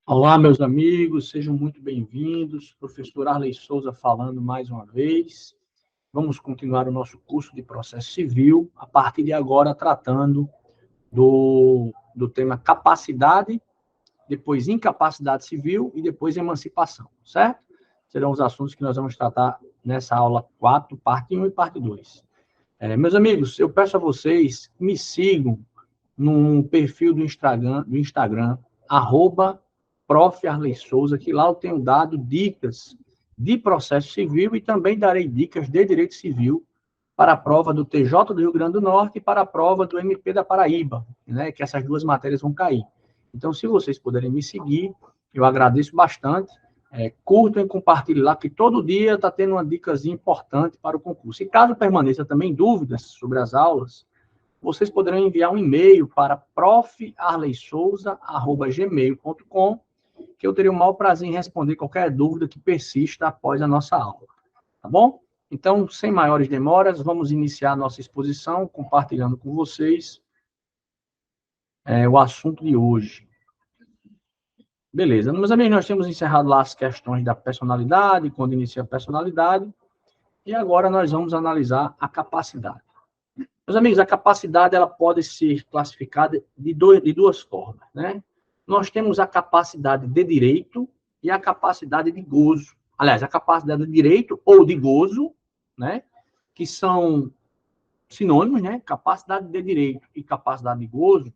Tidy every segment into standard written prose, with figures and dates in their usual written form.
Olá, meus amigos, sejam muito bem-vindos. Professor Arley Souza falando mais uma vez. Vamos continuar o nosso curso de processo civil, a partir de agora tratando do tema capacidade, depois incapacidade civil e depois emancipação, certo? Serão os assuntos que nós vamos tratar nessa aula 4, parte 1 e parte 2. Meus amigos, eu peço a vocês que me sigam no perfil do Instagram @Prof. Arley Souza, que lá eu tenho dado dicas de processo civil e também darei dicas de direito civil para a prova do TJ do Rio Grande do Norte e para a prova do MP da Paraíba, né, que essas duas matérias vão cair. Então, se vocês puderem me seguir, eu agradeço bastante. Curtam e compartilhem lá, que todo dia está tendo uma dicasinha importante para o concurso. E caso permaneça também dúvidas sobre as aulas, vocês poderão enviar um e-mail para profarleysouza@gmail.com, que eu terei o maior prazer em responder qualquer dúvida que persista após a nossa aula. Tá bom? Então, sem maiores demoras, vamos iniciar a nossa exposição, compartilhando com vocês o assunto de hoje. Beleza. Meus amigos, nós temos encerrado lá as questões da personalidade, quando inicia a personalidade, e agora nós vamos analisar a capacidade. Meus amigos, a capacidade ela pode ser classificada de duas formas, né? Nós temos a capacidade de direito e a capacidade de gozo. Aliás, a capacidade de direito ou de gozo, né? Que são sinônimos, né? Capacidade de direito e capacidade de gozo,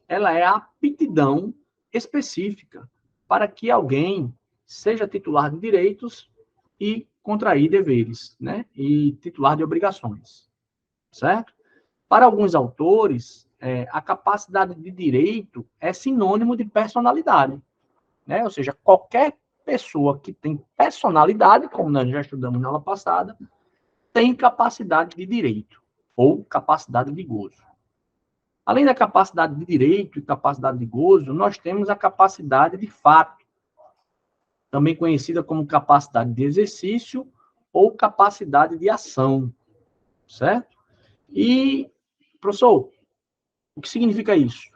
ela é a aptidão específica para que alguém seja titular de direitos e contrair deveres, né? E titular de obrigações, certo? Para alguns autores, a capacidade de direito é sinônimo de personalidade, né? Ou seja, qualquer pessoa que tem personalidade, como nós já estudamos na aula passada, tem capacidade de direito ou capacidade de gozo. Além da capacidade de direito e capacidade de gozo, nós temos a capacidade de fato, também conhecida como capacidade de exercício ou capacidade de ação, certo? E, professor, o que significa isso?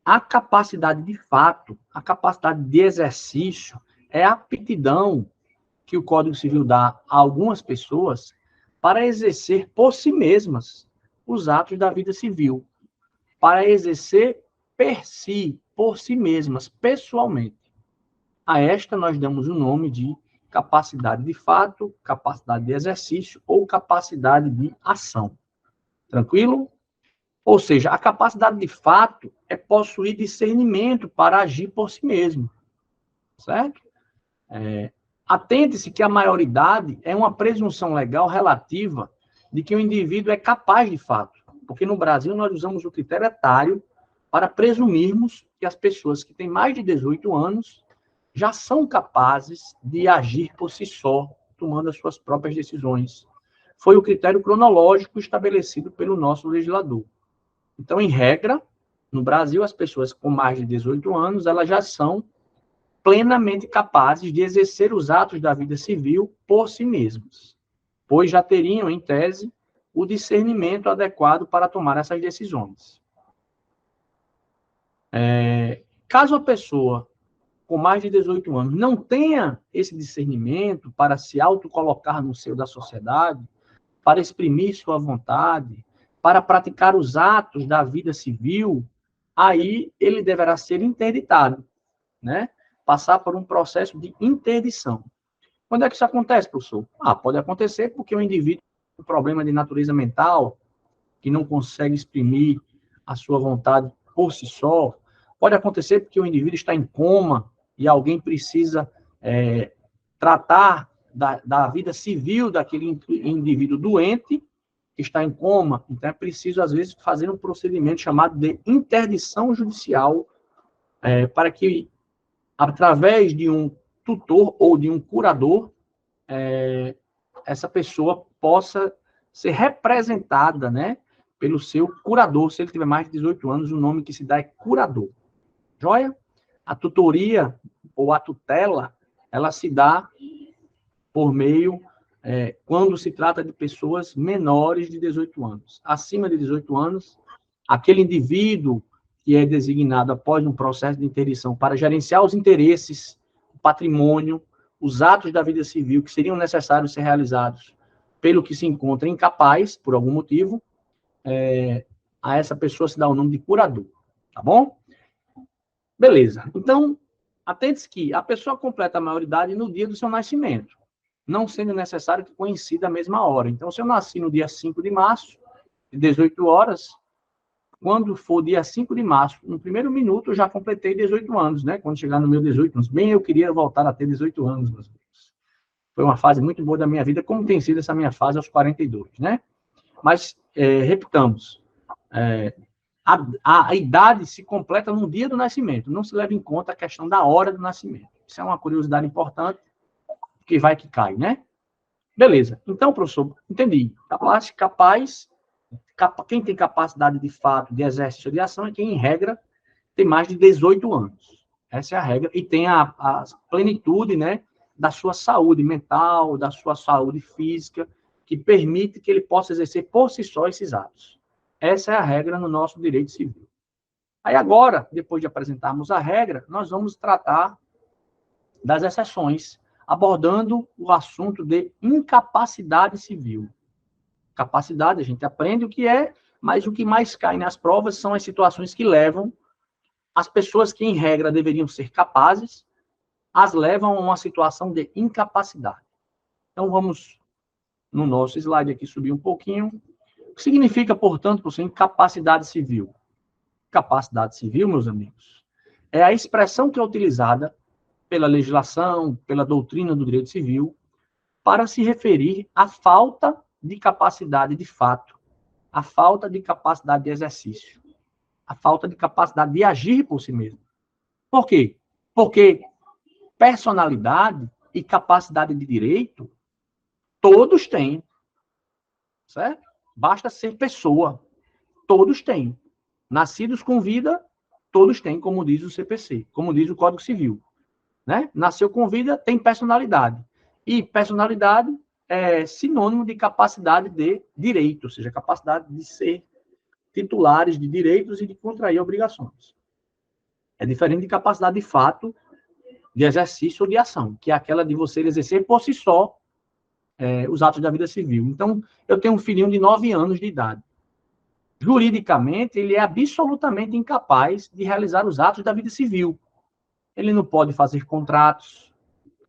A capacidade de fato, a capacidade de exercício, é a aptidão que o Código Civil dá a algumas pessoas para exercer por si mesmas os atos da vida civil, para exercer por si mesmas, pessoalmente. A esta nós damos o nome de capacidade de fato, capacidade de exercício ou capacidade de ação. Tranquilo? Ou seja, a capacidade de fato é possuir discernimento para agir por si mesmo, certo? Atente-se que a maioridade é uma presunção legal relativa de que o indivíduo é capaz de fato, porque no Brasil nós usamos o critério etário para presumirmos que as pessoas que têm mais de 18 anos já são capazes de agir por si só, tomando as suas próprias decisões. Foi o critério cronológico estabelecido pelo nosso legislador. Então, em regra, no Brasil, as pessoas com mais de 18 anos, elas já são plenamente capazes de exercer os atos da vida civil por si mesmas, pois já teriam, em tese, o discernimento adequado para tomar essas decisões. Caso a pessoa com mais de 18 anos não tenha esse discernimento para se autocolocar no seio da sociedade, para exprimir sua vontade, para praticar os atos da vida civil, aí ele deverá ser interditado, né? Passar por um processo de interdição. Quando é que isso acontece, professor? Pode acontecer porque o indivíduo tem um problema de natureza mental, que não consegue exprimir a sua vontade por si só. Pode acontecer porque o indivíduo está em coma e alguém precisa tratar da vida civil daquele indivíduo doente que está em coma. Então, é preciso, às vezes, fazer um procedimento chamado de interdição judicial para que, através de um tutor ou de um curador, essa pessoa possa ser representada, né, pelo seu curador. Se ele tiver mais de 18 anos, o nome que se dá é curador. Joia? A tutoria ou a tutela, ela se dá por meio quando se trata de pessoas menores de 18 anos. Acima de 18 anos, aquele indivíduo que é designado após um processo de interdição para gerenciar os interesses, o patrimônio, os atos da vida civil que seriam necessários ser realizados pelo que se encontra incapaz, por algum motivo, a essa pessoa se dá o nome de curador, tá bom? Beleza. Então, atente-se que a pessoa completa a maioridade no dia do seu nascimento, não sendo necessário que coincida a mesma hora. Então, se eu nasci no dia 5 de março, de 18 horas, quando for dia 5 de março, no primeiro minuto, eu já completei 18 anos, né? Quando chegar no meu 18 anos. Bem, eu queria voltar a ter 18 anos, meus amigos. Foi uma fase muito boa da minha vida, como tem sido essa minha fase aos 42, né? Mas, repitamos, a idade se completa no dia do nascimento, não se leva em conta a questão da hora do nascimento. Isso é uma curiosidade importante, que vai que cai, né? Beleza. Então, professor, entendi. Quem tem capacidade de fato de exercício de ação é quem, em regra, tem mais de 18 anos. Essa é a regra. E tem a plenitude, né, da sua saúde mental, da sua saúde física, que permite que ele possa exercer por si só esses atos. Essa é a regra no nosso direito civil. Aí agora, depois de apresentarmos a regra, nós vamos tratar das exceções, abordando o assunto de incapacidade civil. Capacidade, a gente aprende o que é, mas o que mais cai nas provas são as situações que levam as pessoas que, em regra, deveriam ser capazes, as levam a uma situação de incapacidade. Então, vamos, no nosso slide aqui, subir um pouquinho. O que significa, portanto, por ser incapacidade civil? Capacidade civil, meus amigos, é a expressão que é utilizada pela legislação, pela doutrina do direito civil, para se referir à falta de capacidade de fato, à falta de capacidade de exercício, à falta de capacidade de agir por si mesmo. Por quê? Porque personalidade e capacidade de direito, todos têm, certo? Basta ser pessoa, todos têm. Nascidos com vida, todos têm, como diz o CPC, como diz o Código Civil. Né? Nasceu com vida, tem personalidade. E personalidade é sinônimo de capacidade de direito, ou seja, capacidade de ser titulares de direitos e de contrair obrigações. É diferente de capacidade de fato, de exercício ou de ação, que é aquela de você exercer por si só os atos da vida civil. Então, eu tenho um filhinho de 9 anos de idade. Juridicamente, ele é absolutamente incapaz de realizar os atos da vida civil. Ele não pode fazer contratos.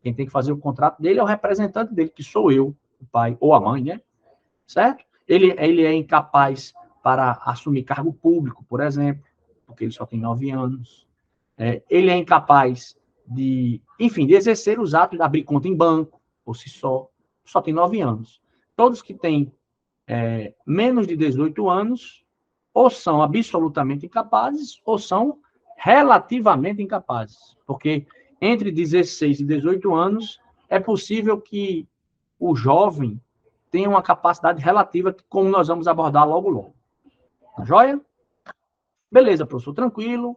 Quem tem que fazer o contrato dele é o representante dele, que sou eu, o pai ou a mãe, né? Certo? Ele é incapaz para assumir cargo público, por exemplo, porque ele só tem 9 anos. Ele é incapaz de, enfim, de exercer os atos de abrir conta em banco, por si só tem 9 anos. Todos que têm menos de 18 anos, ou são absolutamente incapazes, ou são relativamente incapazes. Porque entre 16 e 18 anos, é possível que o jovem tenha uma capacidade relativa, como nós vamos abordar logo. Tá joia? Beleza, professor. Tranquilo.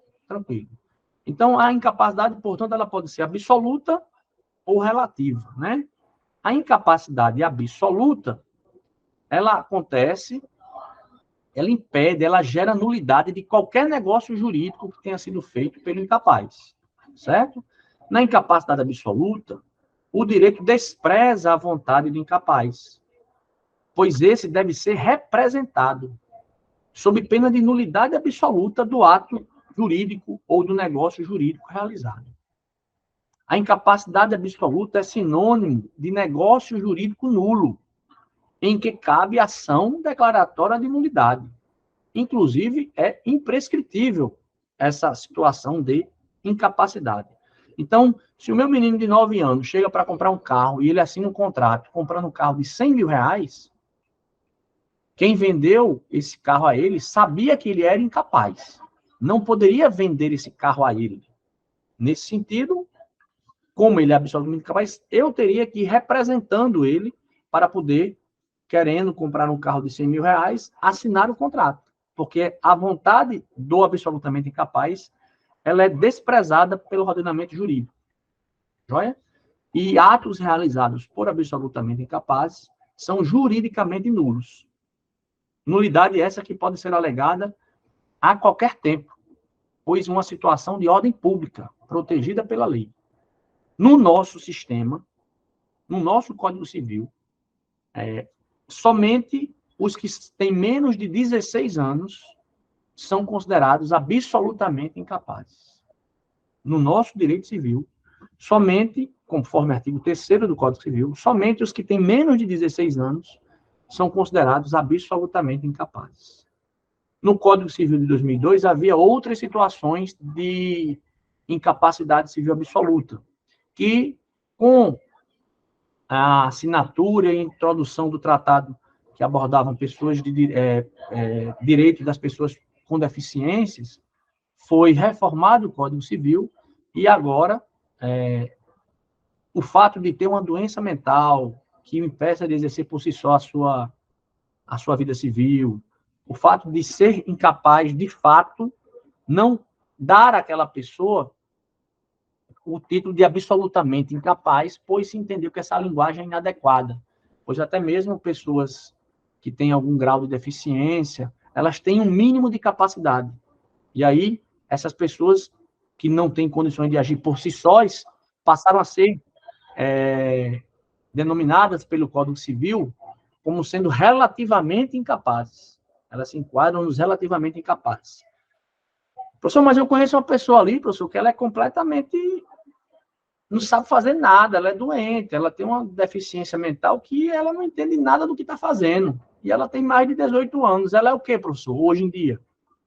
Então, a incapacidade, portanto, ela pode ser absoluta ou relativa, né? A incapacidade absoluta, ela acontece, ela impede, ela gera nulidade de qualquer negócio jurídico que tenha sido feito pelo incapaz, certo? Na incapacidade absoluta, o direito despreza a vontade do incapaz, pois esse deve ser representado, sob pena de nulidade absoluta do ato jurídico ou do negócio jurídico realizado. A incapacidade absoluta é sinônimo de negócio jurídico nulo, em que cabe ação declaratória de nulidade. Inclusive, é imprescritível essa situação de incapacidade. Então, se o meu menino de 9 anos chega para comprar um carro e ele assina um contrato comprando um carro de 100 mil reais, quem vendeu esse carro a ele sabia que ele era incapaz. Não poderia vender esse carro a ele. Nesse sentido, como ele é absolutamente incapaz, eu teria que ir representando ele para poder, querendo comprar um carro de 100 mil reais, assinar o contrato. Porque a vontade do absolutamente incapaz, ela é desprezada pelo ordenamento jurídico. Joia? e atos realizados por absolutamente incapazes são juridicamente nulos. Nulidade essa que pode ser alegada a qualquer tempo, pois uma situação de ordem pública, protegida pela lei. No nosso sistema, no nosso Código Civil, somente os que têm menos de 16 anos são considerados absolutamente incapazes. No nosso direito civil, somente, conforme o artigo 3º do Código Civil, somente os que têm menos de 16 anos são considerados absolutamente incapazes. No Código Civil de 2002, havia outras situações de incapacidade civil absoluta, que, com a assinatura e introdução do tratado que abordavam pessoas direitos das pessoas com deficiências, foi reformado o Código Civil e agora o fato de ter uma doença mental que o impeça de exercer por si só a sua vida civil, o fato de ser incapaz, de fato, não dar àquela pessoa o título de absolutamente incapaz, pois se entendeu que essa linguagem é inadequada, pois até mesmo pessoas que têm algum grau de deficiência, elas têm um mínimo de capacidade. E aí, essas pessoas que não têm condições de agir por si sós, passaram a ser denominadas pelo Código Civil como sendo relativamente incapazes. Elas se enquadram nos relativamente incapazes. Professor, mas eu conheço uma pessoa ali, professor, que ela é completamente... não sabe fazer nada, ela é doente, ela tem uma deficiência mental que ela não entende nada do que está fazendo. E ela tem mais de 18 anos. Ela é o quê, professor? Hoje em dia,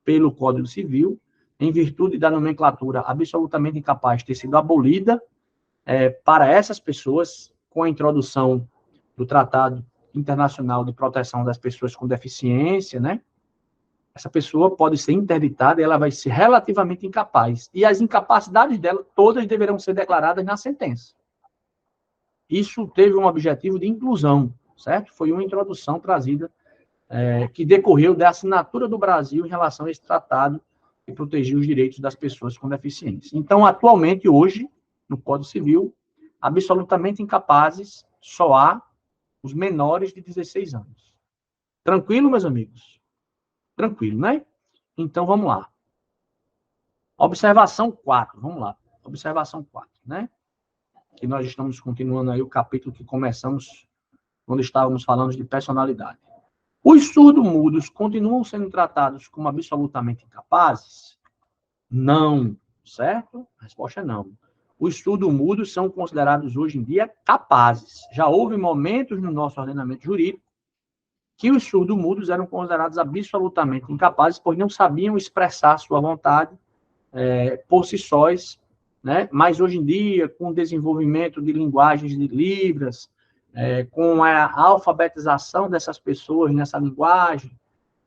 pelo Código Civil, em virtude da nomenclatura absolutamente incapaz ter sido abolida, para essas pessoas, com a introdução do Tratado Internacional de Proteção das Pessoas com Deficiência, né? Essa pessoa pode ser interditada e ela vai ser relativamente incapaz. E as incapacidades dela, todas deverão ser declaradas na sentença. Isso teve um objetivo de inclusão, certo? Foi uma introdução trazida, que decorreu da assinatura do Brasil em relação a esse tratado que protegia os direitos das pessoas com deficiência. Então, atualmente, hoje, no Código Civil, absolutamente incapazes só há os menores de 16 anos. Tranquilo, meus amigos? Tranquilo, né? Então, vamos lá. Observação 4, vamos lá. Observação 4, né? Que nós estamos continuando aí o capítulo que começamos quando estávamos falando de personalidade. Os surdo-mudos continuam sendo tratados como absolutamente incapazes? Não, certo? A resposta é não. Os surdo-mudos são considerados hoje em dia capazes. Já houve momentos no nosso ordenamento jurídico que os surdo-mudos eram considerados absolutamente incapazes, pois não sabiam expressar sua vontade por si sós, né? Mas hoje em dia, com o desenvolvimento de linguagens de Libras, com a alfabetização dessas pessoas nessa linguagem,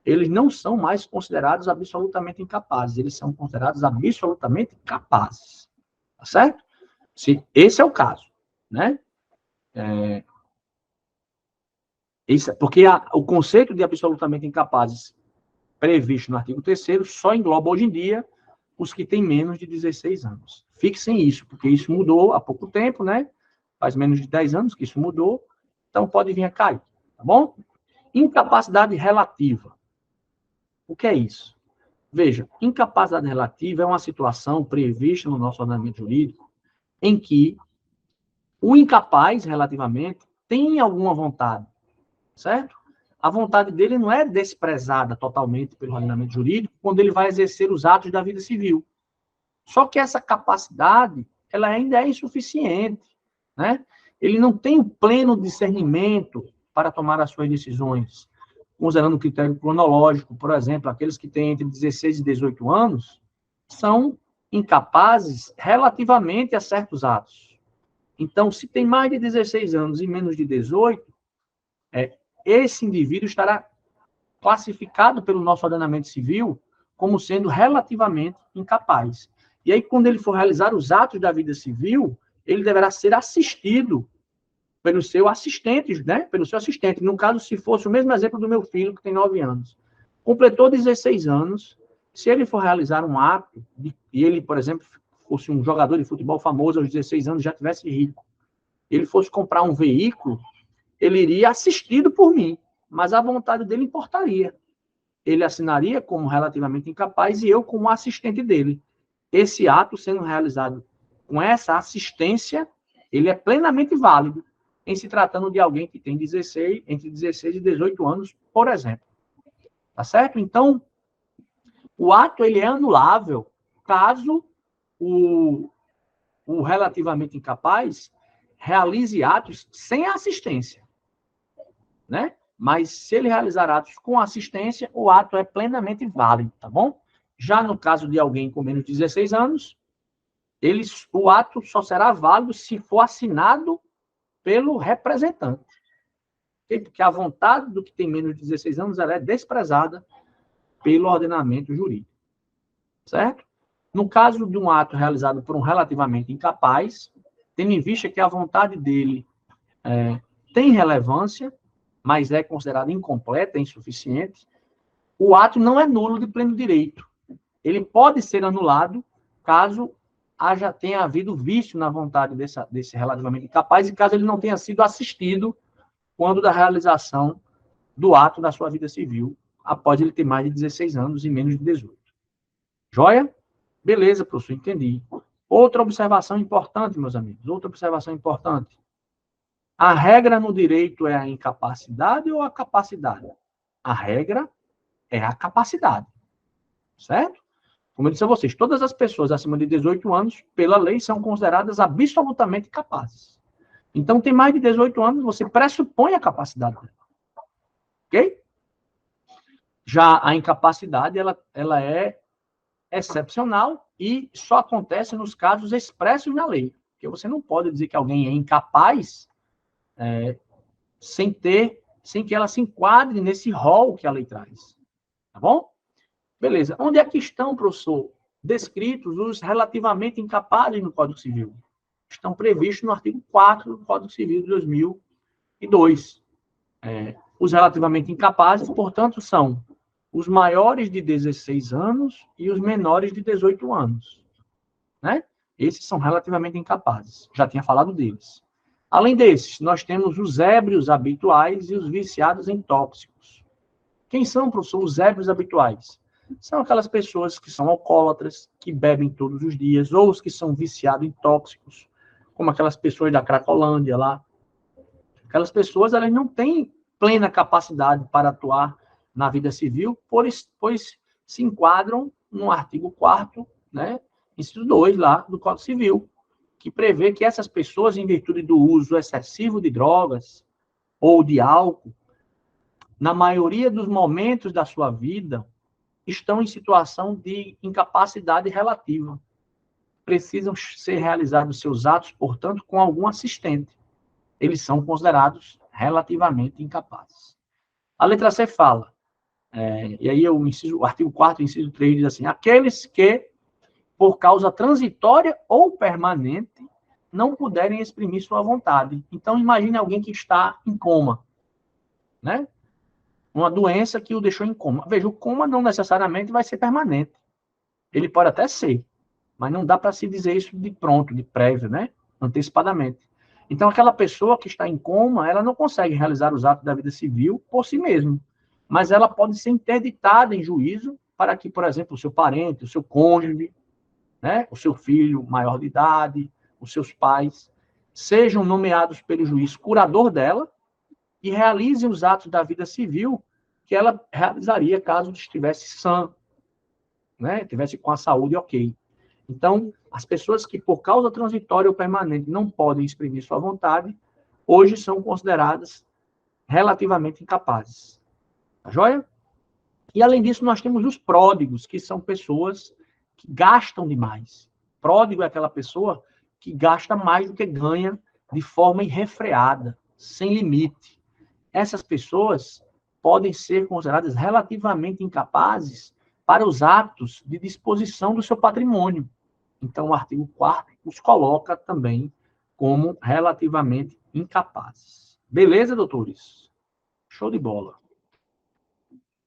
eles não são mais considerados absolutamente incapazes, eles são considerados absolutamente capazes. Tá certo? Esse é o caso, né? Porque o conceito de absolutamente incapazes previsto no artigo 3º só engloba hoje em dia os que têm menos de 16 anos. Fixem isso, porque isso mudou há pouco tempo, né? Faz menos de 10 anos que isso mudou, então pode vir a cair, tá bom? Incapacidade relativa. O que é isso? Veja, incapacidade relativa é uma situação prevista no nosso ordenamento jurídico em que o incapaz, relativamente, tem alguma vontade, certo? A vontade dele não é desprezada totalmente pelo ordenamento jurídico quando ele vai exercer os atos da vida civil. Só que essa capacidade, ela ainda é insuficiente, né? Ele não tem o pleno discernimento para tomar as suas decisões. Considerando o critério cronológico, por exemplo, aqueles que têm entre 16 e 18 anos são incapazes relativamente a certos atos. Então, se tem mais de 16 anos e menos de 18, esse indivíduo estará classificado pelo nosso ordenamento civil como sendo relativamente incapaz. E aí, quando ele for realizar os atos da vida civil, ele deverá ser assistido pelo seu assistente, né? Pelo seu assistente. No caso, se fosse o mesmo exemplo do meu filho, que tem 9 anos. Completou 16 anos, se ele for realizar um ato, e ele, por exemplo, fosse um jogador de futebol famoso aos 16 anos, já tivesse rico, ele fosse comprar um veículo, ele iria assistido por mim, mas a vontade dele importaria. Ele assinaria como relativamente incapaz e eu como assistente dele. Esse ato sendo realizado com essa assistência, ele é plenamente válido em se tratando de alguém que tem entre 16 e 18 anos, por exemplo. Tá certo? Então, o ato ele é anulável caso o relativamente incapaz realize atos sem assistência, né? Mas se ele realizar atos com assistência, o ato é plenamente válido, tá bom? Já no caso de alguém com menos de 16 anos, o ato só será válido se for assinado pelo representante. Porque a vontade do que tem menos de 16 anos ela é desprezada pelo ordenamento jurídico. Certo? No caso de um ato realizado por um relativamente incapaz, tendo em vista que a vontade dele tem relevância, mas é considerada incompleta, insuficiente, o ato não é nulo de pleno direito. Ele pode ser anulado caso tenha havido vício na vontade desse relativamente incapaz e caso ele não tenha sido assistido quando da realização do ato da sua vida civil, após ele ter mais de 16 anos e menos de 18. Joia? Beleza, professor, entendi. Outra observação importante, meus amigos, outra observação importante. A regra no direito é a incapacidade ou a capacidade? A regra é a capacidade, certo? Como eu disse a vocês, todas as pessoas acima de 18 anos, pela lei, são consideradas absolutamente capazes. Então, tem mais de 18 anos, você pressupõe a capacidade dela. Ok? Já a incapacidade, ela é excepcional e só acontece nos casos expressos na lei. Porque você não pode dizer que alguém é incapaz sem que ela se enquadre nesse rol que a lei traz. Tá bom? Beleza. Onde é que estão, professor, descritos os relativamente incapazes no Código Civil? Estão previstos no artigo 4 do Código Civil de 2002. Os relativamente incapazes, portanto, são os maiores de 16 anos e os menores de 18 anos. Né? Esses são relativamente incapazes. Já tinha falado deles. Além desses, nós temos os ébrios habituais e os viciados em tóxicos. Quem são, professor, os ébrios habituais? São aquelas pessoas que são alcoólatras, que bebem todos os dias, ou os que são viciados em tóxicos, como aquelas pessoas da Cracolândia lá. Aquelas pessoas, elas não têm plena capacidade para atuar na vida civil, pois se enquadram no artigo 4º, né, inciso 2 lá do Código Civil, que prevê que essas pessoas, em virtude do uso excessivo de drogas ou de álcool, na maioria dos momentos da sua vida, estão em situação de incapacidade relativa. Precisam ser realizados seus atos, portanto, com algum assistente. Eles são considerados relativamente incapazes. A letra C fala, e aí o artigo 4º, inciso 3, diz assim, aqueles que, por causa transitória ou permanente, não puderem exprimir sua vontade. Então, imagine alguém que está em coma, né? Uma doença que o deixou em coma. Veja, o coma não necessariamente vai ser permanente. Ele pode até ser, mas não dá para se dizer isso de pronto, de prévio, né? Antecipadamente. Então, aquela pessoa que está em coma, ela não consegue realizar os atos da vida civil por si mesma, mas ela pode ser interditada em juízo para que, por exemplo, o seu parente, o seu cônjuge, né, o seu filho maior de idade, os seus pais, sejam nomeados pelo juiz curador dela e realizem os atos da vida civil que ela realizaria caso estivesse sã, né, estivesse com a saúde ok. Então, as pessoas que, por causa transitória ou permanente, não podem exprimir sua vontade, hoje são consideradas relativamente incapazes. Tá joia? E, além disso, nós temos os pródigos, que são pessoas que gastam demais. Pródigo é aquela pessoa que gasta mais do que ganha de forma irrefreada, sem limite. Essas pessoas podem ser consideradas relativamente incapazes para os atos de disposição do seu patrimônio. Então, o artigo 4º os coloca também como relativamente incapazes. Beleza, doutores? Show de bola.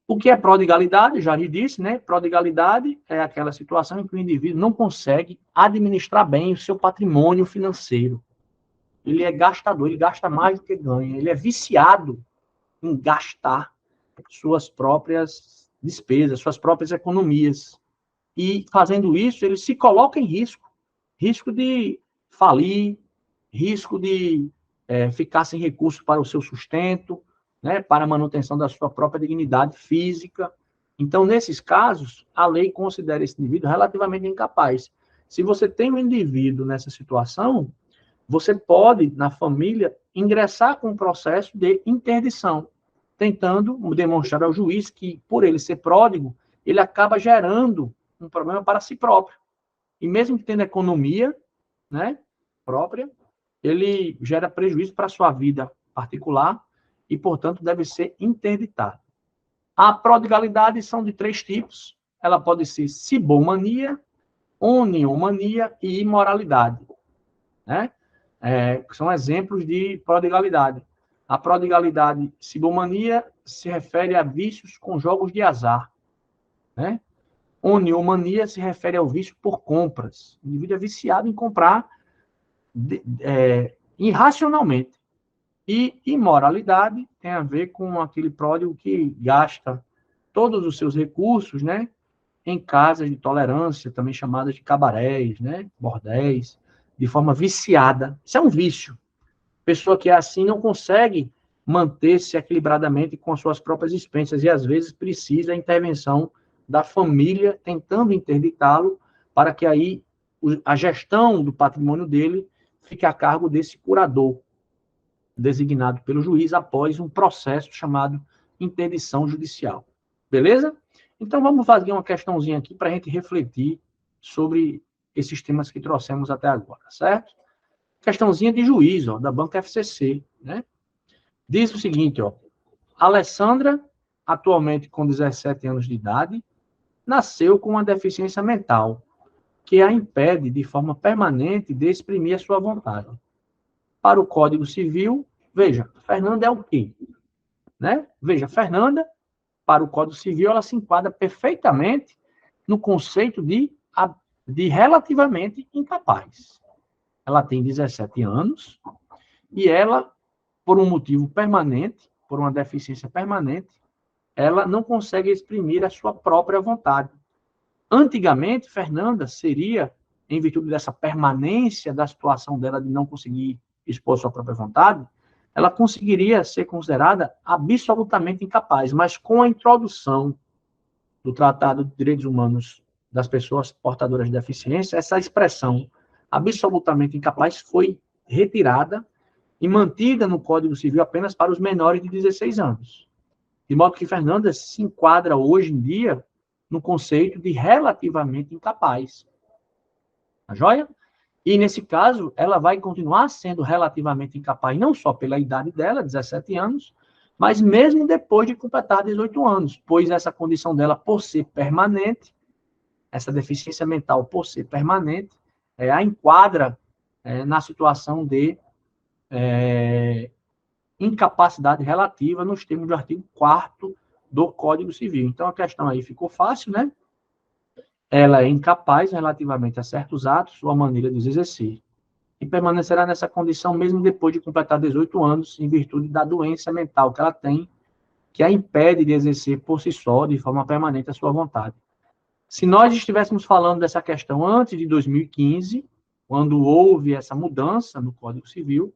O que é prodigalidade? Já lhe disse, né? Prodigalidade é aquela situação em que o indivíduo não consegue administrar bem o seu patrimônio financeiro. ele é gastador, ele gasta mais do que ganha, ele é viciado em gastar suas próprias despesas, suas próprias economias. E fazendo isso, ele se coloca em risco. Risco de falir, risco de ficar sem recursos para o seu sustento, né, para a manutenção da sua própria dignidade física. Então, nesses casos, a lei considera esse indivíduo relativamente incapaz. Se você tem um indivíduo nessa situação, você pode, na família, ingressar com um processo de interdição, tentando demonstrar ao juiz que, por ele ser pródigo, ele acaba gerando um problema para si próprio. E mesmo que tendo economia, né, própria, ele gera prejuízo para a sua vida particular e, portanto, deve ser interditado. A prodigalidade são de 3 tipos. Ela pode ser cibomania, oniomania e imoralidade, né? São exemplos de prodigalidade. A prodigalidade cibomania se refere a vícios com jogos de azar, né? Oniomania se refere ao vício por compras. O indivíduo é viciado em comprar irracionalmente. E imoralidade tem a ver com aquele pródigo que gasta todos os seus recursos, né, em casas de tolerância, também chamadas de cabarés, né, bordéis, de forma viciada. Isso é um vício. Pessoa que é assim não consegue manter-se equilibradamente com as suas próprias expensas e, às vezes, precisa da intervenção da família tentando interditá-lo para que aí a gestão do patrimônio dele fique a cargo desse curador, designado pelo juiz após um processo chamado interdição judicial. Beleza? Então, vamos fazer uma questãozinha aqui para a gente refletir sobre esses temas que trouxemos até agora, certo? Questãozinha de juiz, ó, da Banca FCC, né? Diz o seguinte, ó, Alessandra, atualmente com 17 anos de idade, nasceu com uma deficiência mental que a impede de forma permanente de exprimir a sua vontade. Para o Código Civil, veja, Fernanda é o quê? Né? Veja, Fernanda, para o Código Civil, ela se enquadra perfeitamente no conceito de relativamente incapaz. Ela tem 17 anos e ela, por um motivo permanente, por uma deficiência permanente, ela não consegue exprimir a sua própria vontade. Antigamente, Fernanda seria, em virtude dessa permanência da situação dela de não conseguir expor sua própria vontade, ela conseguiria ser considerada absolutamente incapaz. Mas com a introdução do Tratado de Direitos Humanos das Pessoas Portadoras de Deficiência, essa expressão absolutamente incapaz foi retirada e mantida no Código Civil apenas para os menores de 16 anos. De modo que Fernanda se enquadra hoje em dia no conceito de relativamente incapaz. Tá joia? E, nesse caso, ela vai continuar sendo relativamente incapaz, não só pela idade dela, 17 anos, mas mesmo depois de completar 18 anos, pois essa condição dela, por ser permanente, essa deficiência mental, por ser permanente, a enquadra na situação de incapacidade relativa nos termos do artigo 4º do Código Civil. Então, a questão aí ficou fácil, né? Ela é incapaz relativamente a certos atos ou a maneira de os exercer. E permanecerá nessa condição mesmo depois de completar 18 anos, em virtude da doença mental que ela tem, que a impede de exercer por si só, de forma permanente, a sua vontade. Se nós estivéssemos falando dessa questão antes de 2015, quando houve essa mudança no Código Civil,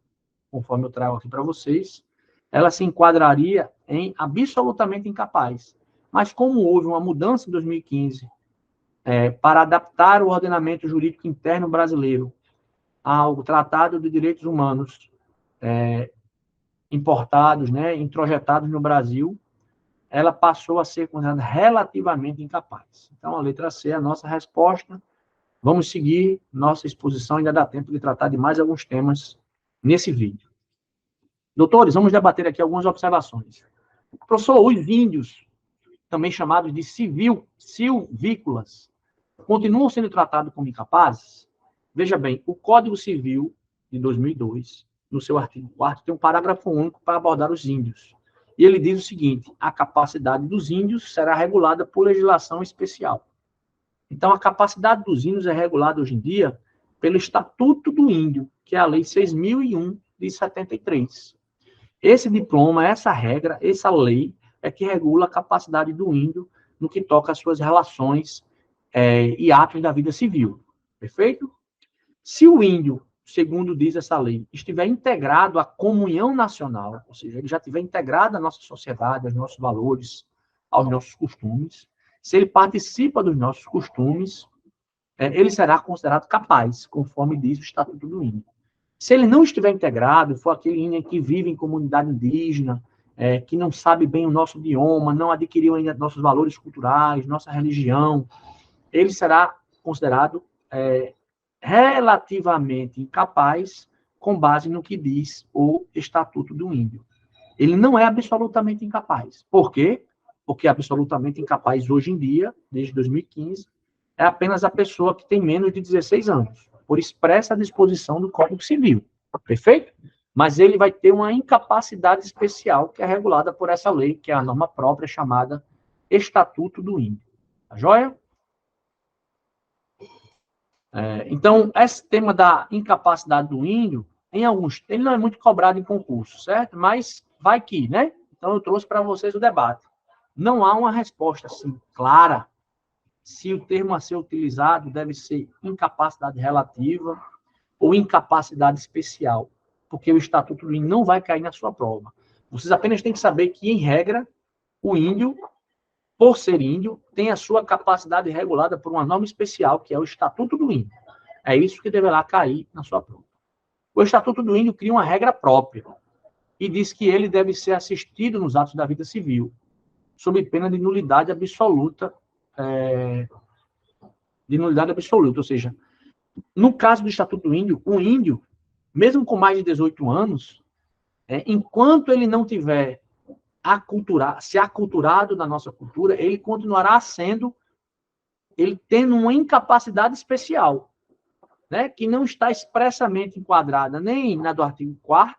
conforme eu trago aqui para vocês, ela se enquadraria em absolutamente incapaz. Mas como houve uma mudança em 2015 para adaptar o ordenamento jurídico interno brasileiro ao Tratado de Direitos Humanos importados, né, introjetados no Brasil, ela passou a ser considerada relativamente incapaz. Então, a letra C é a nossa resposta. Vamos seguir nossa exposição, ainda dá tempo de tratar de mais alguns temas nesse vídeo. Doutores, vamos debater aqui algumas observações. Professor, os índios, também chamados de silvícolas, continuam sendo tratados como incapazes? Veja bem, o Código Civil de 2002, no seu artigo 4º, tem um parágrafo único para abordar os índios. E ele diz o seguinte: a capacidade dos índios será regulada por legislação especial. Então, a capacidade dos índios é regulada hoje em dia pelo Estatuto do Índio, que é a Lei 6.001 de 73. Esse diploma, essa regra, essa lei é que regula a capacidade do índio no que toca às suas relações e atos da vida civil. Perfeito? Se o índio, segundo diz essa lei, estiver integrado à comunhão nacional, ou seja, ele já estiver integrado à nossa sociedade, aos nossos valores, aos nossos costumes, se ele participa dos nossos costumes, ele será considerado capaz, conforme diz o Estatuto do Índio. Se ele não estiver integrado, for aquele índio que vive em comunidade indígena, que não sabe bem o nosso idioma, não adquiriu ainda nossos valores culturais, nossa religião, ele será considerado relativamente incapaz com base no que diz o Estatuto do Índio. Ele não é absolutamente incapaz. Por quê? Porque absolutamente incapaz hoje em dia, desde 2015, é apenas a pessoa que tem menos de 16 anos, por expressa disposição do Código Civil. Perfeito? Mas ele vai ter uma incapacidade especial que é regulada por essa lei, que é a norma própria chamada Estatuto do Índio. Tá joia? Então, esse tema da incapacidade do índio, ele não é muito cobrado em concurso, certo? Mas vai que, né? Então, eu trouxe para vocês o debate. Não há uma resposta, assim, clara, se o termo a ser utilizado deve ser incapacidade relativa ou incapacidade especial, porque o Estatuto do Índio não vai cair na sua prova. Vocês apenas têm que saber que, em regra, o índio, por ser índio, tem a sua capacidade regulada por uma norma especial, que é o Estatuto do Índio. É isso que deverá cair na sua prova. O Estatuto do Índio cria uma regra própria e diz que ele deve ser assistido nos atos da vida civil, sob pena de nulidade absoluta, ou seja, no caso do Estatuto do Índio, o índio, mesmo com mais de 18 anos, enquanto ele não tiver se aculturado na nossa cultura, ele continuará ele tendo uma incapacidade especial, né, que não está expressamente enquadrada nem na do artigo 4º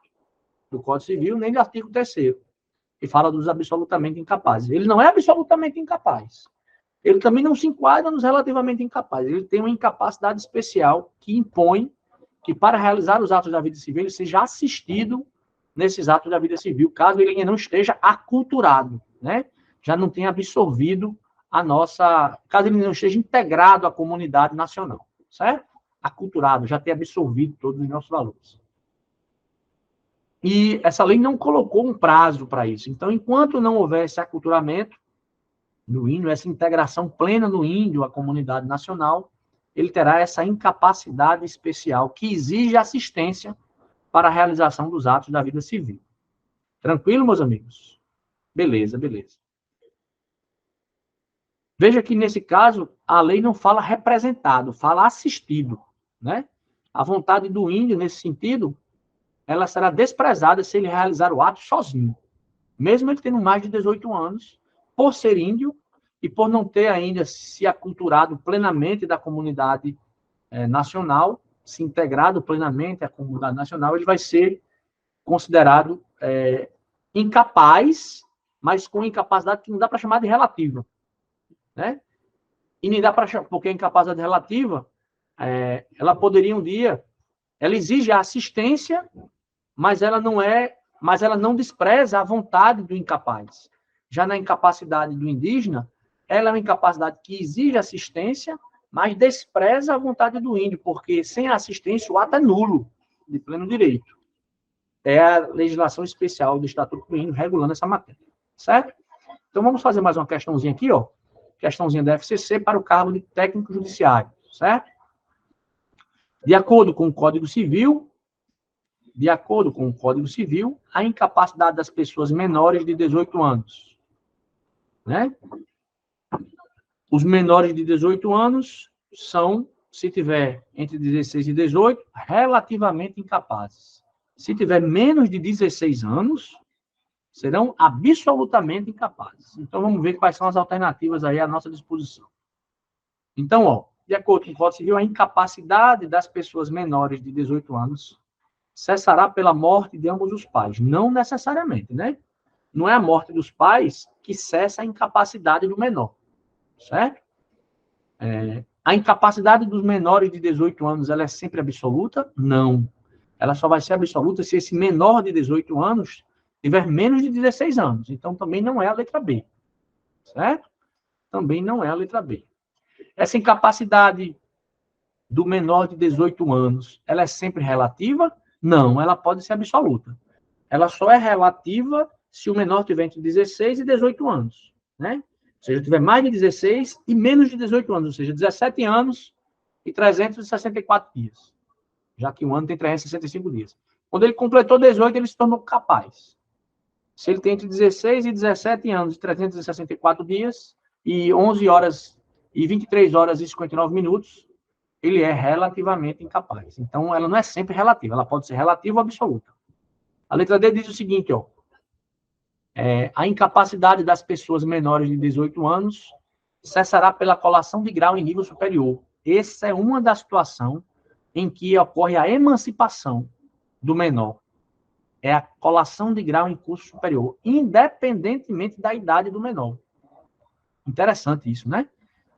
do Código Civil, nem do artigo 3º, que fala dos absolutamente incapazes. Ele não é absolutamente incapaz. Ele também não se enquadra nos relativamente incapazes. Ele tem uma incapacidade especial que impõe que, para realizar os atos da vida civil, ele seja assistido nesses atos da vida civil, caso ele não esteja aculturado, né? Já não tenha absorvido caso ele não esteja integrado à comunidade nacional, certo? Aculturado, já tenha absorvido todos os nossos valores. E essa lei não colocou um prazo para isso. Então, enquanto não houver esse aculturamento no índio, essa integração plena no índio à comunidade nacional, ele terá essa incapacidade especial que exige assistência para a realização dos atos da vida civil. Tranquilo, meus amigos? Beleza, beleza. Veja que, nesse caso, a lei não fala representado, fala assistido, né? A vontade do índio, nesse sentido, ela será desprezada se ele realizar o ato sozinho, mesmo ele tendo mais de 18 anos, por ser índio e por não ter ainda se aculturado plenamente da comunidade nacional, se integrado plenamente à comunidade nacional, ele vai ser considerado incapaz, mas com incapacidade que não dá para chamar de relativa, né? E nem dá para, porque a incapacidade relativa, ela poderia um dia, ela exige a assistência, mas ela não despreza a vontade do incapaz. Já na incapacidade do indígena, ela é uma incapacidade que exige assistência, mas despreza a vontade do índio, porque sem a assistência o ato é nulo, de pleno direito. É a legislação especial do Estatuto do Índio regulando essa matéria, certo? Então vamos fazer mais uma questãozinha aqui, ó. Questãozinha da FCC para o cargo de técnico judiciário, certo? De acordo com o Código Civil, a incapacidade das pessoas menores de 18 anos, né? Os menores de 18 anos são, se tiver entre 16 e 18, relativamente incapazes. Se tiver menos de 16 anos, serão absolutamente incapazes. Então, vamos ver quais são as alternativas aí à nossa disposição. Então, ó, de acordo com o Código Civil, a incapacidade das pessoas menores de 18 anos cessará pela morte de ambos os pais. Não necessariamente, né? Não é a morte dos pais que cessa a incapacidade do menor, certo? A incapacidade dos menores de 18 anos, ela é sempre absoluta? Não. ela só vai ser absoluta se esse menor de 18 anos tiver menos de 16 anos. Então, também não é a letra B. Certo? Também não é a letra B. Essa incapacidade do menor de 18 anos, ela é sempre relativa? Não, ela pode ser absoluta. Ela só é relativa se o menor tiver entre 16 e 18 anos, né? Ou seja, tiver mais de 16 e menos de 18 anos, ou seja, 17 anos e 364 dias, já que um ano tem 365 dias. Quando ele completou 18, ele se tornou capaz. Se ele tem entre 16 e 17 anos e 364 dias e 11 horas e 23 horas e 59 minutos, ele é relativamente incapaz. Então, ela não é sempre relativa, ela pode ser relativa ou absoluta. A letra D diz o seguinte, ó, a incapacidade das pessoas menores de 18 anos cessará pela colação de grau em nível superior. Essa é uma das situações em que ocorre a emancipação do menor. É a colação de grau em curso superior, independentemente da idade do menor. Interessante isso, né?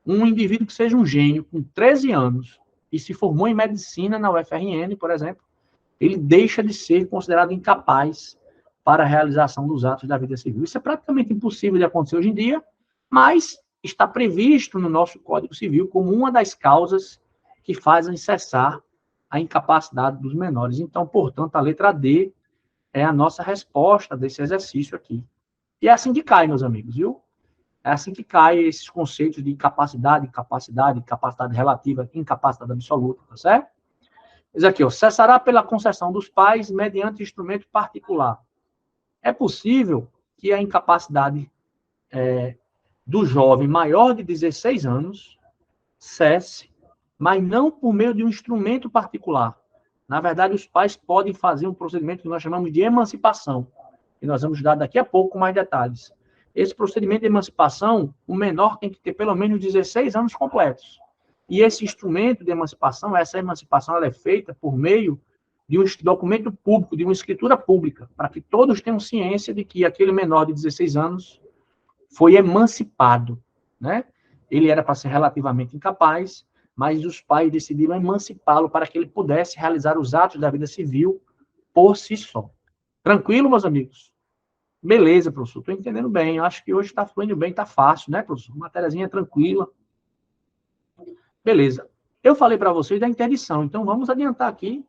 Um indivíduo que seja um gênio com 13 anos e se formou em medicina na UFRN, por exemplo, ele deixa de ser considerado incapaz para a realização dos atos da vida civil. Isso é praticamente impossível de acontecer hoje em dia, mas está previsto no nosso Código Civil como uma das causas que fazem cessar a incapacidade dos menores. Então, portanto, a letra D é a nossa resposta desse exercício aqui. E é assim que cai, meus amigos, viu? É assim que cai esses conceitos de incapacidade, capacidade relativa, incapacidade absoluta, tá certo? Diz aqui, ó, cessará pela concessão dos pais mediante instrumento particular. É possível que a incapacidade do jovem maior de 16 anos cesse, mas não por meio de um instrumento particular. Na verdade, os pais podem fazer um procedimento que nós chamamos de emancipação, e nós vamos dar daqui a pouco com mais detalhes. Esse procedimento de emancipação, o menor tem que ter pelo menos 16 anos completos. E esse instrumento de emancipação, essa emancipação, ela é feita por meio de um documento público, de uma escritura pública, para que todos tenham ciência de que aquele menor de 16 anos foi emancipado, né? Ele era para ser relativamente incapaz, mas os pais decidiram emancipá-lo para que ele pudesse realizar os atos da vida civil por si só. Tranquilo, meus amigos? Beleza, professor, estou entendendo bem. Eu acho que hoje está fluindo bem, está fácil, né, professor? Matériazinha tranquila. Beleza. Eu falei para vocês da interdição, então vamos adiantar aqui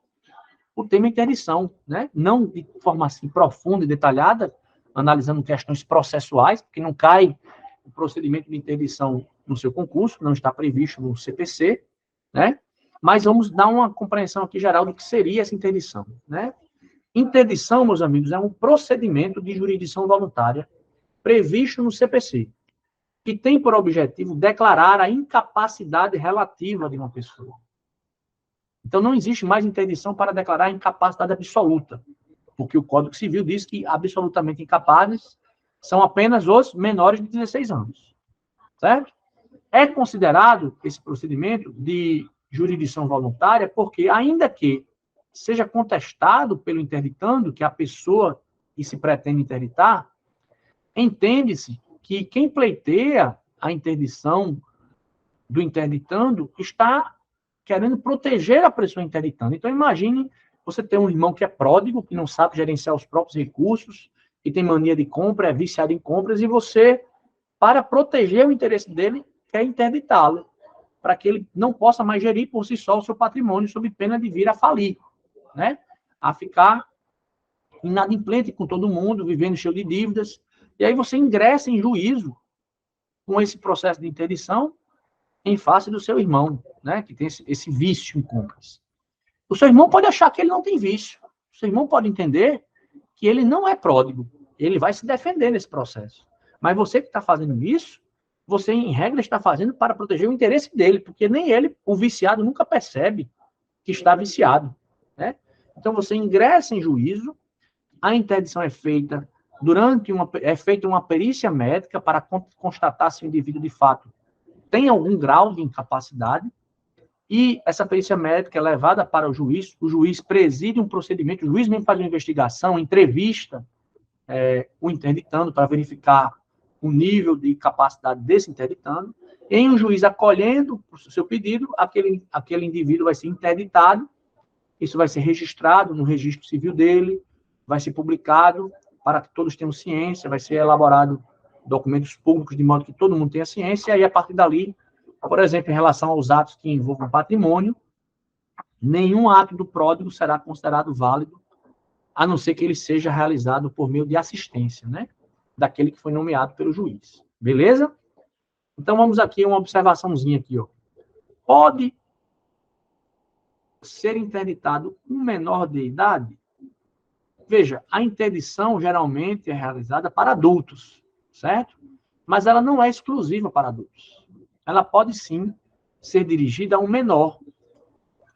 o tema interdição, né? Não de forma assim profunda e detalhada, analisando questões processuais, porque não cai o procedimento de interdição no seu concurso, não está previsto no CPC, né? Mas vamos dar uma compreensão aqui geral do que seria essa interdição, né? Interdição, meus amigos, é um procedimento de jurisdição voluntária previsto no CPC, que tem por objetivo declarar a incapacidade relativa de uma pessoa. Então, não existe mais interdição para declarar a incapacidade absoluta, porque o Código Civil diz que absolutamente incapazes são apenas os menores de 16 anos, certo? É considerado esse procedimento de jurisdição voluntária porque, ainda que seja contestado pelo interditando, que é a pessoa que se pretende interditar, entende-se que quem pleiteia a interdição do interditando está querendo proteger a pessoa interditando. Então, imagine você ter um irmão que é pródigo, que não sabe gerenciar os próprios recursos, que tem mania de compra, é viciado em compras, e você, para proteger o interesse dele, quer interditá-lo, para que ele não possa mais gerir por si só o seu patrimônio, sob pena de vir a falir, né? A ficar inadimplente com todo mundo, vivendo cheio de dívidas. E aí você ingressa em juízo com esse processo de interdição em face do seu irmão, né, que tem esse vício em compras. O seu irmão pode achar que ele não tem vício. O seu irmão pode entender que ele não é pródigo. Ele vai se defender nesse processo. Mas você que está fazendo isso, você, em regra, está fazendo para proteger o interesse dele, porque nem ele, o viciado, nunca percebe que está viciado, né? Então, você ingressa em juízo, a interdição é feita é feita uma perícia médica para constatar se o indivíduo, de fato, tem algum grau de incapacidade, e essa perícia médica é levada para o juiz preside um procedimento, o juiz mesmo faz uma investigação, entrevista o interditando para verificar o nível de capacidade desse interditando, em um juiz acolhendo o seu pedido, aquele indivíduo vai ser interditado Isso vai ser registrado no registro civil dele, vai ser publicado para que todos tenham ciência, vai ser elaborado documentos públicos de modo que todo mundo tenha ciência, e aí, a partir dali, por exemplo, em relação aos atos que envolvam patrimônio, nenhum ato do pródigo será considerado válido, a não ser que ele seja realizado por meio de assistência, né? Daquele que foi nomeado pelo juiz. Beleza? Então, vamos aqui, uma observaçãozinha aqui, ó. Pode ser interditado um menor de idade? Veja, a interdição geralmente é realizada para adultos, certo? Mas ela não é exclusiva para adultos. Ela pode, sim, ser dirigida a um menor,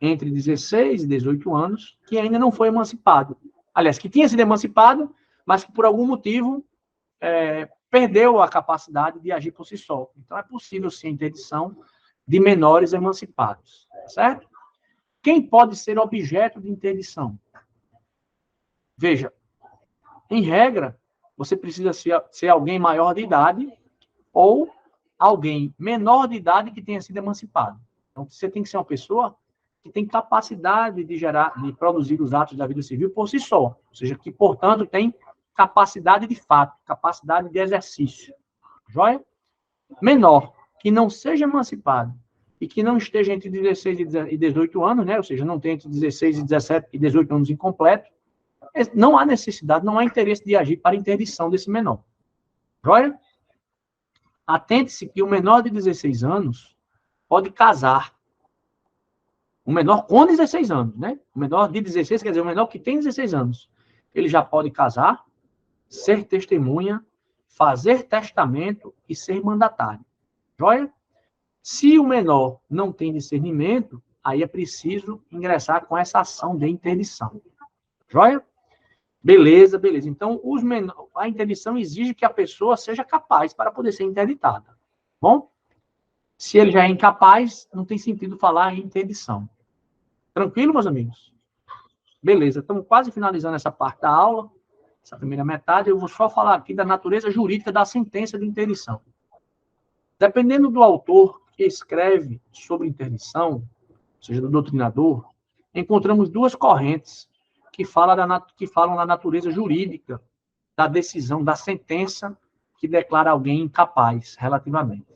entre 16 e 18 anos, que ainda não foi emancipado. Aliás, que tinha sido emancipado, mas que por algum motivo perdeu a capacidade de agir por si só. Então, é possível, sim, a interdição de menores emancipados, certo? Quem pode ser objeto de interdição? Veja, em regra, você precisa ser alguém maior de idade ou alguém menor de idade que tenha sido emancipado. Então, você tem que ser uma pessoa que tem capacidade de produzir os atos da vida civil por si só. Ou seja, que, portanto, tem capacidade de fato, capacidade de exercício. Joia? Menor, que não seja emancipado e que não esteja entre 16 e 18 anos, né? Ou seja, não tem entre 16 e 17 e 18 anos incompleto, não há necessidade, não há interesse de agir para interdição desse menor. Joia? Atente-se que o menor de 16 anos pode casar. O menor com 16 anos, né? O menor de 16, quer dizer, o menor que tem 16 anos. Ele já pode casar, ser testemunha, fazer testamento e ser mandatário. Joia? Se o menor não tem discernimento, aí é preciso ingressar com essa ação de interdição. Joia? Beleza, beleza. Então, a interdição exige que a pessoa seja capaz para poder ser interditada. Bom? Se ele já é incapaz, não tem sentido falar em interdição. Tranquilo, meus amigos? Beleza, estamos quase finalizando essa parte da aula, essa primeira metade. Eu vou só falar aqui da natureza jurídica da sentença de interdição. Dependendo do autor que escreve sobre interdição, ou seja, do doutrinador, encontramos duas correntes que falam da natureza jurídica da decisão, da sentença que declara alguém incapaz, relativamente.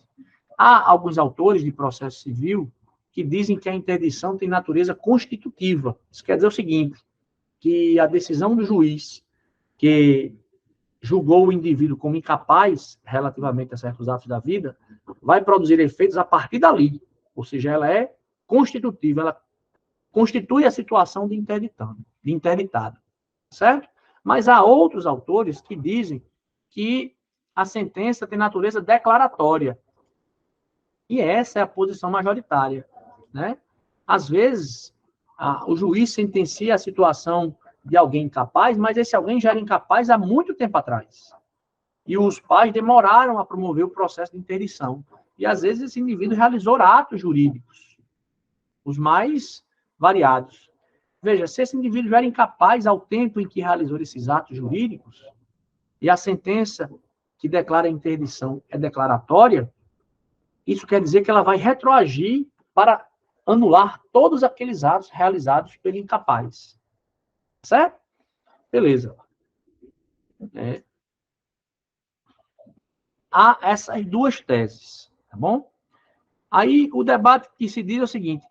Há alguns autores de processo civil que dizem que a interdição tem natureza constitutiva. Isso quer dizer o seguinte, que a decisão do juiz que julgou o indivíduo como incapaz relativamente a certos atos da vida, vai produzir efeitos a partir dali. Ou seja, ela é constitutiva, ela constitui a situação de interditado. Certo? Mas há outros autores que dizem que a sentença tem natureza declaratória. E essa é a posição majoritária, né? Às vezes, o juiz sentencia a situação de alguém incapaz, mas esse alguém já era incapaz há muito tempo atrás. E os pais demoraram a promover o processo de interdição. E, às vezes, esse indivíduo realizou atos jurídicos, os mais variados. Veja, se esse indivíduo já era incapaz ao tempo em que realizou esses atos jurídicos, e a sentença que declara a interdição é declaratória, isso quer dizer que ela vai retroagir para anular todos aqueles atos realizados pelo incapaz. Certo? Beleza. Há essas duas teses, tá bom? Aí o debate que se diz é o seguinte: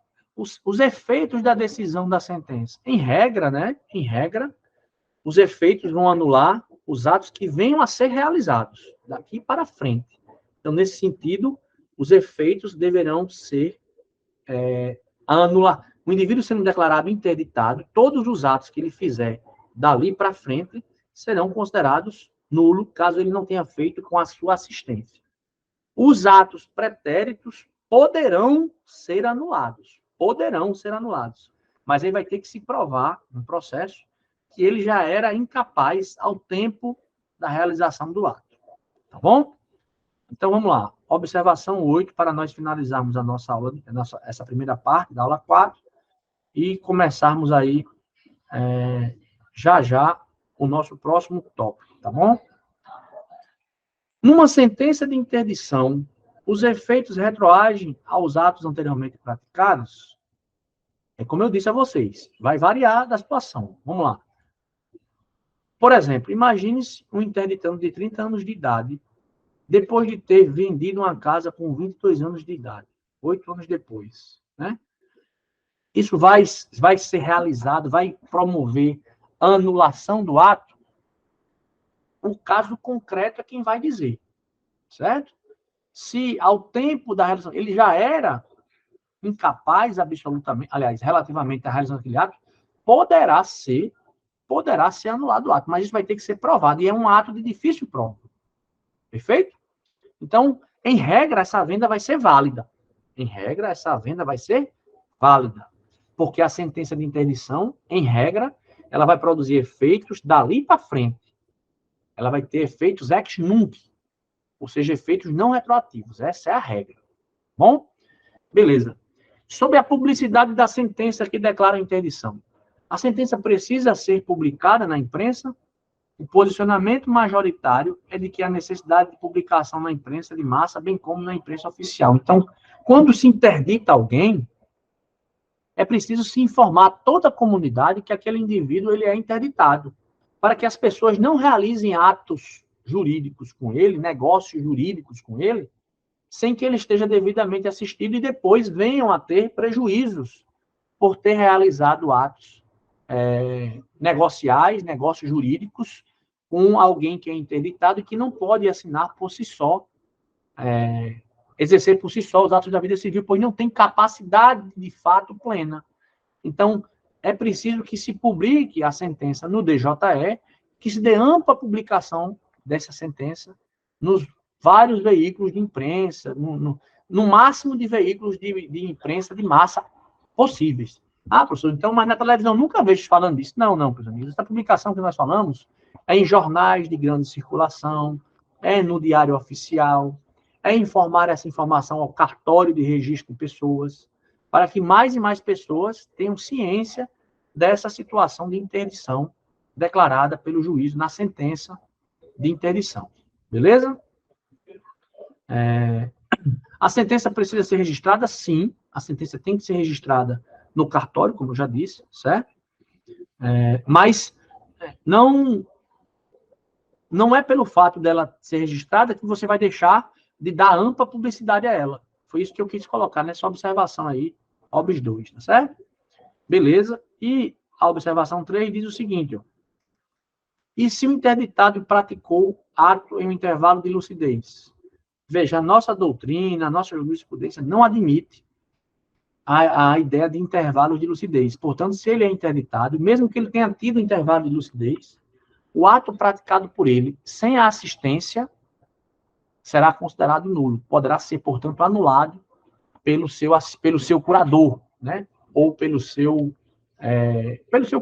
os efeitos da decisão da sentença. Em regra, né? Em regra, os efeitos vão anular os atos que venham a ser realizados daqui para frente. Então, nesse sentido, os efeitos deverão ser anular. O indivíduo sendo declarado interditado, todos os atos que ele fizer dali para frente serão considerados nulo, caso ele não tenha feito com a sua assistência. Os atos pretéritos poderão ser anulados. Poderão ser anulados. Mas aí vai ter que se provar no processo que ele já era incapaz ao tempo da realização do ato. Tá bom? Então, vamos lá. Observação 8, para nós finalizarmos a nossa aula, essa primeira parte da aula 4, e começarmos aí, já, o nosso próximo tópico, tá bom? Numa sentença de interdição, os efeitos retroagem aos atos anteriormente praticados? É como eu disse a vocês, vai variar da situação. Vamos lá. Por exemplo, imagine-se um interditando de 30 anos de idade, depois de ter vendido uma casa com 22 anos de idade, 8 anos depois, né? Isso vai ser realizado, vai promover a anulação do ato? O caso concreto é quem vai dizer, certo? Se ao tempo da realização ele já era incapaz absolutamente, aliás, relativamente à realização daquele ato, poderá ser anulado o ato, mas isso vai ter que ser provado, e é um ato de difícil prova. Perfeito? Então, em regra, essa venda vai ser válida. Em regra, essa venda vai ser válida. Porque a sentença de interdição, em regra, ela vai produzir efeitos dali para frente. Ela vai ter efeitos ex nunc, ou seja, efeitos não retroativos. Essa é a regra. Bom? Beleza. Sobre a publicidade da sentença que declara a interdição. A sentença precisa ser publicada na imprensa. O posicionamento majoritário é de que há necessidade de publicação na imprensa de massa, bem como na imprensa oficial. Então, quando se interdita alguém, é preciso se informar a toda a comunidade que aquele indivíduo ele é interditado, para que as pessoas não realizem atos jurídicos com ele, negócios jurídicos com ele, sem que ele esteja devidamente assistido e depois venham a ter prejuízos por ter realizado atos negociais, negócios jurídicos, com alguém que é interditado e que não pode assinar por si só, exercer por si só os atos da vida civil, pois não tem capacidade de fato plena. Então, é preciso que se publique a sentença no DJE, que se dê ampla publicação dessa sentença nos vários veículos de imprensa, no máximo de veículos de imprensa de massa possíveis. Ah, professor, então, mas na televisão nunca vejo falando disso. Não, meus amigos. Essa publicação que nós falamos é em jornais de grande circulação, é no diário oficial, é informar essa informação ao cartório de registro de pessoas, para que mais e mais pessoas tenham ciência dessa situação de interdição declarada pelo juízo na sentença de interdição. Beleza? A sentença precisa ser registrada? Sim. A sentença tem que ser registrada no cartório, como eu já disse, certo? Mas não é pelo fato dela ser registrada que você vai deixar de dar ampla publicidade a ela. Foi isso que eu quis colocar nessa observação aí, OBS 2, tá certo? Beleza? E a observação 3 diz o seguinte, ó. E se o interditado praticou ato em um intervalo de lucidez? Veja, a nossa doutrina, a nossa jurisprudência não admite a ideia de intervalos de lucidez. Portanto, se ele é interditado, mesmo que ele tenha tido intervalo de lucidez, o ato praticado por ele, sem a assistência, será considerado nulo. Poderá ser, portanto, anulado pelo seu curador, né? Ou pelo seu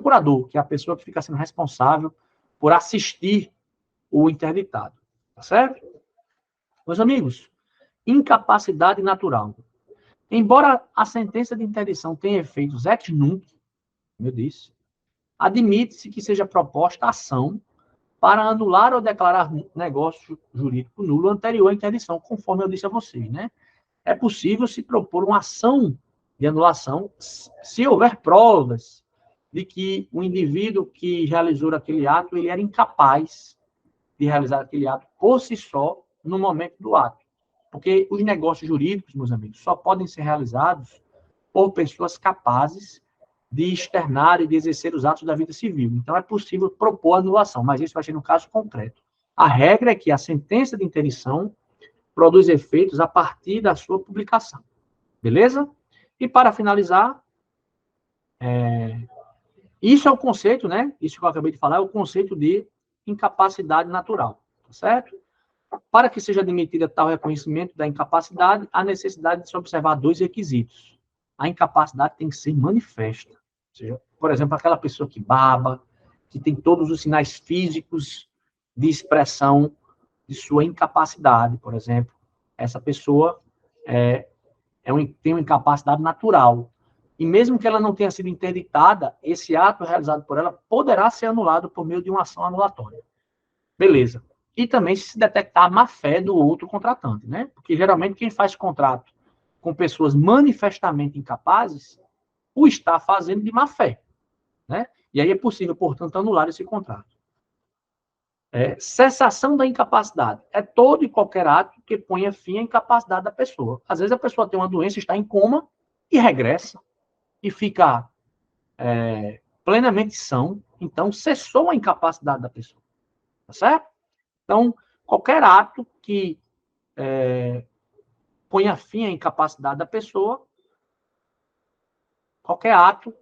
curador, que é a pessoa que fica sendo responsável por assistir o interditado. Tá certo? Meus amigos, incapacidade natural. Embora a sentença de interdição tenha efeitos ex nunc, como eu disse, admite-se que seja proposta ação para anular ou declarar negócio jurídico nulo anterior à interdição, conforme eu disse a vocês, né? É possível se propor uma ação de anulação se houver provas de que o indivíduo que realizou aquele ato, ele era incapaz de realizar aquele ato por si só no momento do ato. Porque os negócios jurídicos, meus amigos, só podem ser realizados por pessoas capazes de externar e de exercer os atos da vida civil. Então, é possível propor anulação, mas isso vai ser no caso concreto. A regra é que a sentença de interdição produz efeitos a partir da sua publicação. Beleza? E, para finalizar, isso é o conceito, né? Isso que eu acabei de falar é o conceito de incapacidade natural. Tá certo? Para que seja admitida tal reconhecimento da incapacidade, há necessidade de se observar 2 requisitos. A incapacidade tem que ser manifesta. Ou seja, por exemplo, aquela pessoa que baba, que tem todos os sinais físicos de expressão de sua incapacidade, por exemplo. Essa pessoa tem uma incapacidade natural. E mesmo que ela não tenha sido interditada, esse ato realizado por ela poderá ser anulado por meio de uma ação anulatória. Beleza. E também se detectar a má-fé do outro contratante, né? Porque geralmente quem faz contrato com pessoas manifestamente incapazes, o está fazendo de má fé, né? E aí é possível, portanto, anular esse contrato. Cessação da incapacidade. É todo e qualquer ato que ponha fim à incapacidade da pessoa. Às vezes a pessoa tem uma doença, está em coma e regressa e fica plenamente são. Então, cessou a incapacidade da pessoa. Tá certo? Então, qualquer ato que ponha fim à incapacidade da pessoa, qualquer ato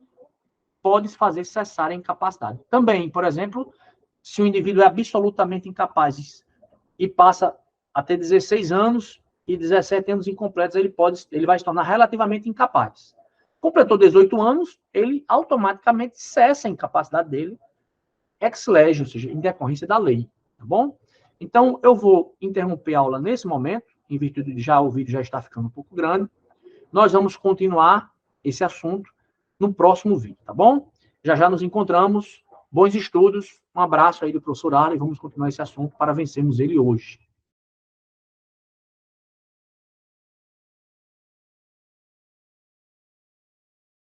pode fazer cessar a incapacidade. Também, por exemplo, se o indivíduo é absolutamente incapaz e passa a ter 16 anos e 17 anos incompletos, ele vai se tornar relativamente incapaz. Completou 18 anos, ele automaticamente cessa a incapacidade dele, ex lege, ou seja, em decorrência da lei, tá bom? Então, eu vou interromper a aula nesse momento, em virtude de o vídeo já está ficando um pouco grande. Nós vamos continuar esse assunto no próximo vídeo, tá bom? Já nos encontramos. Bons estudos. Um abraço aí do professor Arlen. Vamos continuar esse assunto para vencermos ele hoje.